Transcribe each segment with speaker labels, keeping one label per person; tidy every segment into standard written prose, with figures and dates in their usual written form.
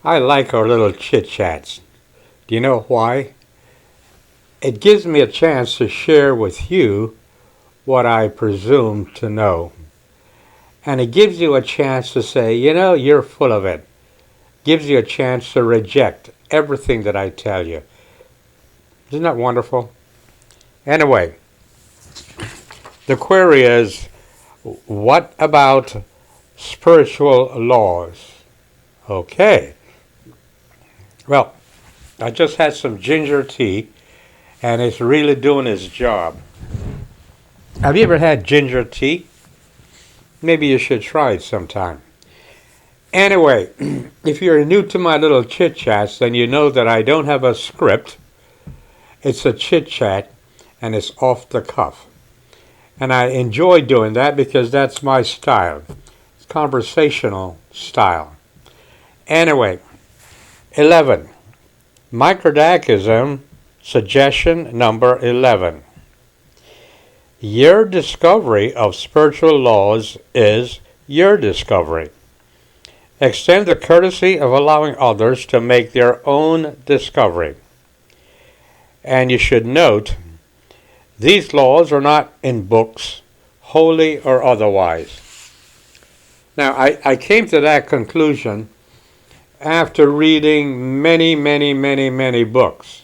Speaker 1: I like our little chit-chats. Do you know why? It gives me a chance to share with you what I presume to know. And it gives you a chance to say, you're full of it. Gives you a chance to reject everything that I tell you. Isn't that wonderful? Anyway, the query is, what about spiritual laws? Okay. Well, I just had some ginger tea, and it's really doing its job. Have you ever had ginger tea? Maybe you should try it sometime. Anyway, if you're new to my little chit-chats, then you know that I don't have a script. It's a chit-chat, and it's off the cuff. And I enjoy doing that because that's my style. It's conversational style. Anyway, 11. MICRODACISM, suggestion number 11. Your discovery of spiritual laws is your discovery. Extend the courtesy of allowing others to make their own discovery. And you should note, these laws are not in books, holy or otherwise. Now, I came to that conclusion after reading many books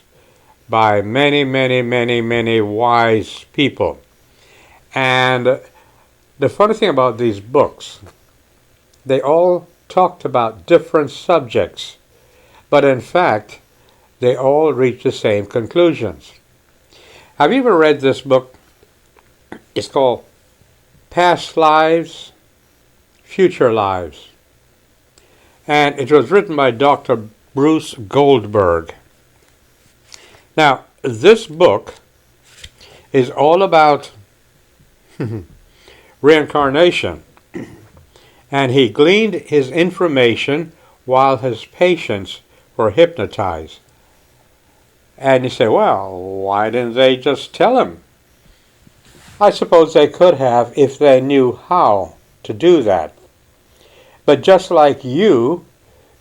Speaker 1: by many wise people. And the funny thing about these books, they all talked about different subjects, but in fact, they all reached the same conclusions. Have you ever read this book? It's called Past Lives, Future Lives. And it was written by Dr. Bruce Goldberg. Now, this book is all about reincarnation. And he gleaned his information while his patients were hypnotized. And you say, well, why didn't they just tell him? I suppose they could have if they knew how to do that. But just like you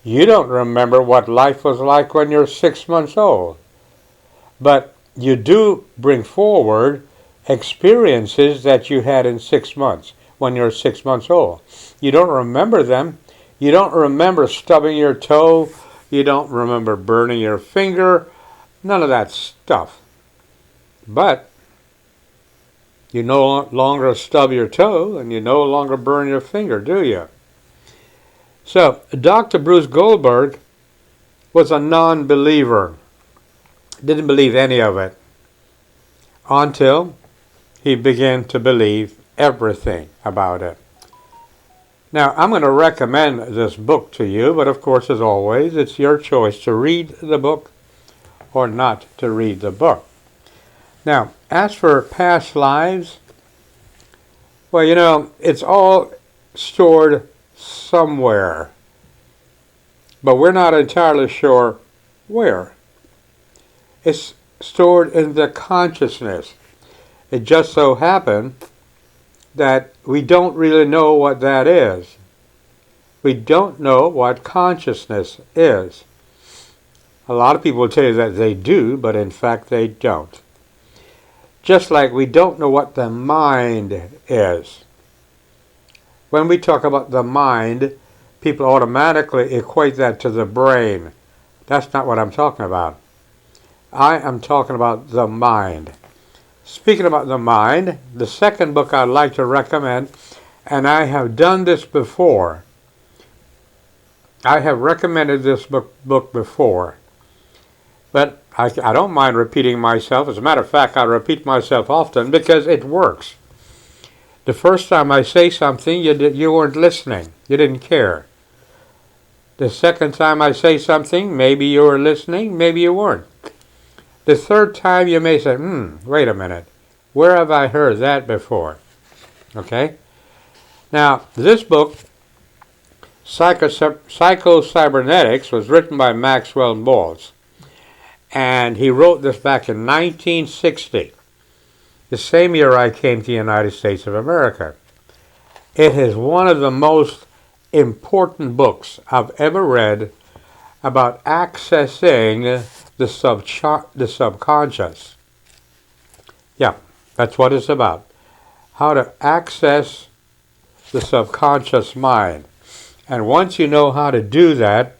Speaker 1: don't remember what life was like when you're 6 months old. But you do bring forward experiences that you had in 6 months, when you're 6 months old. You don't remember them. You don't remember stubbing your toe. You don't remember burning your finger. None of that stuff. But you no longer stub your toe and you no longer burn your finger, do you? So, Dr. Bruce Goldberg was a non-believer. Didn't believe any of it until he began to believe everything about it. Now, I'm going to recommend this book to you, but of course, as always, it's your choice to read the book or not to read the book. Now, as for past lives, well, it's all stored somewhere, but we're not entirely sure where. It's stored in the consciousness. It just so happened that we don't really know what that is. We don't know what consciousness is. A lot of people will tell you that they do, but in fact they don't. Just like we don't know what the mind is. When we talk about the mind, people automatically equate that to the brain. That's not what I'm talking about. I am talking about the mind. Speaking about the mind, the second book I'd like to recommend, and I have done this before. I have recommended this book before. But I don't mind repeating myself. As a matter of fact, I repeat myself often because it works. The first time I say something, you weren't listening. You didn't care. The second time I say something, maybe you were listening, maybe you weren't. The third time you may say, wait a minute, where have I heard that before? Okay? Now, this book, Psycho-Cybernetics, was written by Maxwell Maltz. And he wrote this back in 1960, the same year I came to the United States of America. It is one of the most important books I've ever read about accessing the subconscious. Yeah, that's what it's about. How to access the subconscious mind. And once you know how to do that,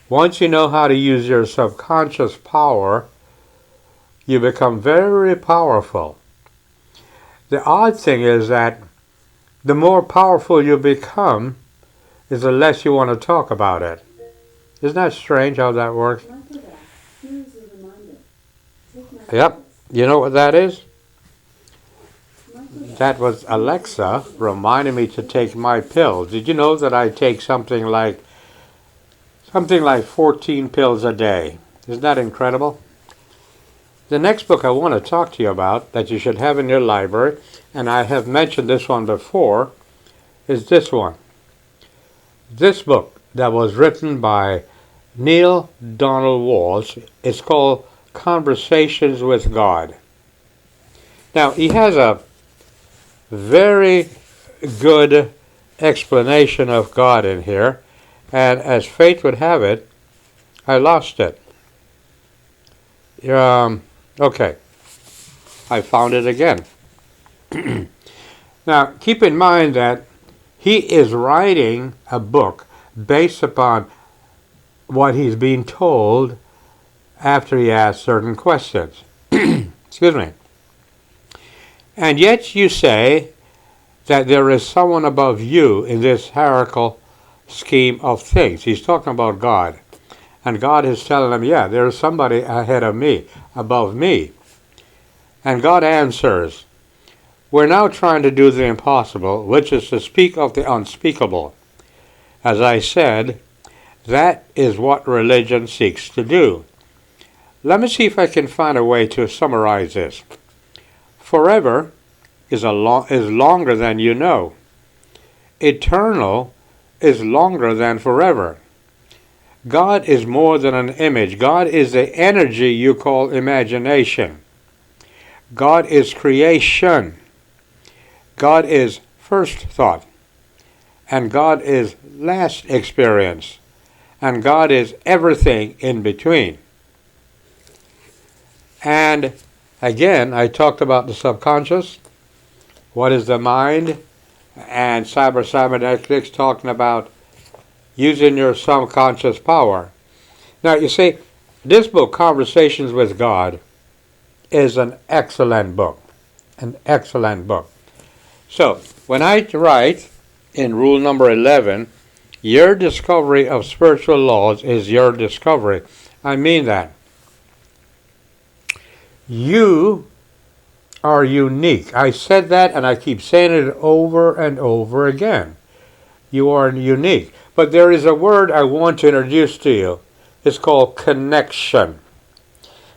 Speaker 1: once you know how to use your subconscious power, you become very powerful. The odd thing is that the more powerful you become, is the less you want to talk about it. Isn't that strange how that works? Yep. You know what that is? That was Alexa reminding me to take my pills. Did you know that I take something like 14 pills a day? Isn't that incredible? The next book I want to talk to you about that you should have in your library, and I have mentioned this one before, is this one. This book that was written by Neil Donald Walsh is called Conversations with God. Now, he has a very good explanation of God in here, and as fate would have it, I lost it. Okay, I found it again. Now, keep in mind that he is writing a book based upon what he's being told after he asks certain questions. Excuse me. And yet you say that there is someone above you in this hierarchical scheme of things. He's talking about God. And God is telling him, yeah, there is somebody ahead of me, above me. And God answers, we're now trying to do the impossible, which is to speak of the unspeakable. As I said, that is what religion seeks to do. Let me see if I can find a way to summarize this. Forever is longer than you know. Eternal is longer than forever. God is more than an image. God is the energy you call imagination. God is creation. God is first thought. And God is last experience. And God is everything in between. And again, I talked about the subconscious. What is the mind? And cybernetics talking about using your subconscious power. Now, you see, this book, Conversations with God, is an excellent book. An excellent book. So, when I write in rule number 11, your discovery of spiritual laws is your discovery, I mean that. You are unique. I said that and I keep saying it over and over again. You are unique. But there is a word I want to introduce to you. It's called connection.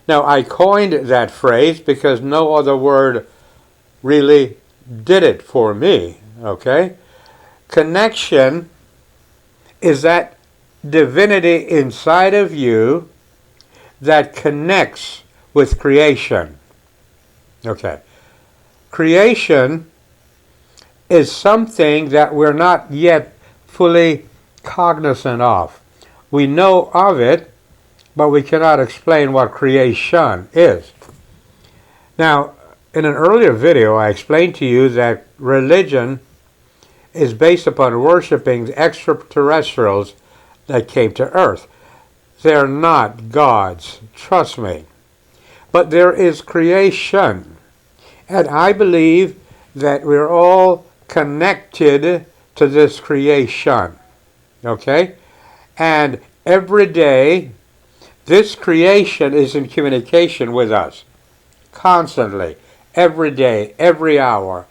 Speaker 1: Now, I coined that phrase because no other word really did it for me, okay? Connection is that divinity inside of you that connects with creation. Okay. Creation is something that we're not yet fully cognizant of. We know of it, but we cannot explain what creation is. Now, in an earlier video, I explained to you that religion is based upon worshiping the extraterrestrials that came to Earth. They're not gods, trust me. But there is creation. And I believe that we're all connected to this creation. Okay? And every day, this creation is in communication with us. Constantly. Every day, every hour.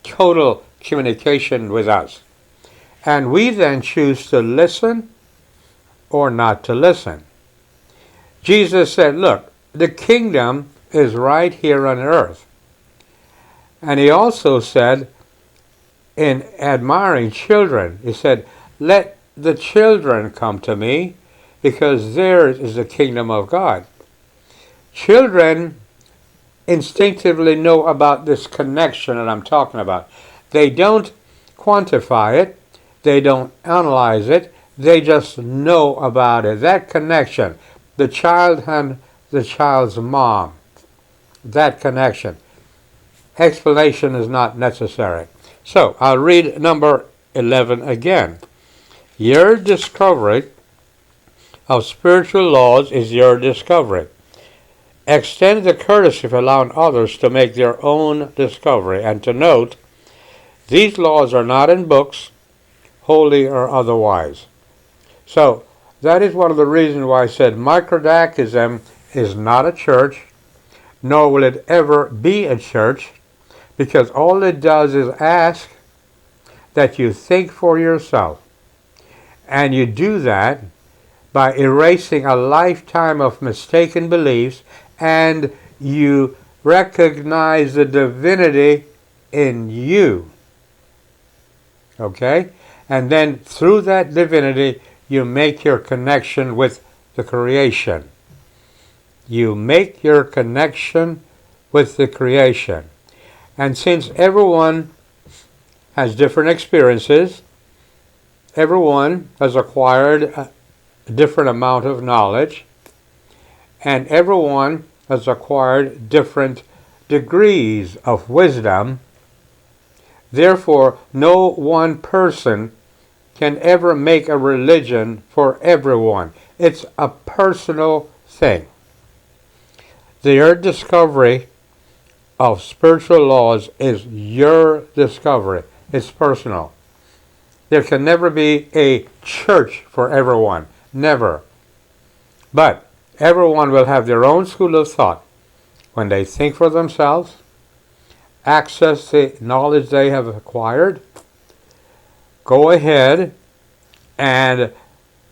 Speaker 1: Total communication with us. And we then choose to listen or not to listen. Jesus said, look, the kingdom is right here on earth. And he also said, in admiring children, he said, let the children come to me, because theirs is the kingdom of God. Children instinctively know about this connection that I'm talking about. They don't quantify it. They don't analyze it. They just know about it. That connection, the child and the child's mom, that connection. Explanation is not necessary. So I'll read number 11 again. Your discovery of spiritual laws is your discovery. Extend the courtesy of allowing others to make their own discovery, and to note, these laws are not in books, holy or otherwise. So that is one of the reasons why I said MICRODACISM is not a church, nor will it ever be a church, because all it does is ask that you think for yourself. And you do that by erasing a lifetime of mistaken beliefs, and you recognize the divinity in you. Okay? And then through that divinity, you make your connection with the creation. You make your connection with the creation. And since everyone has different experiences, everyone has acquired a different amount of knowledge, and everyone has acquired different degrees of wisdom, therefore no one person can ever make a religion for everyone. It's a personal thing. Their discovery of spiritual laws is your discovery. It's personal. There can never be a church for everyone. Never. But everyone will have their own school of thought. When they think for themselves, access the knowledge they have acquired, go ahead and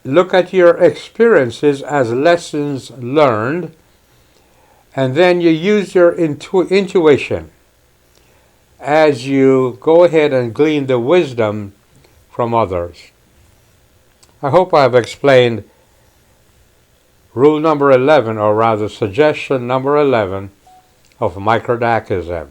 Speaker 1: look at your experiences as lessons learned, and then you use your intuition as you go ahead and glean the wisdom from others. I hope I have explained rule number 11, or rather suggestion number 11 of MICRODACISM.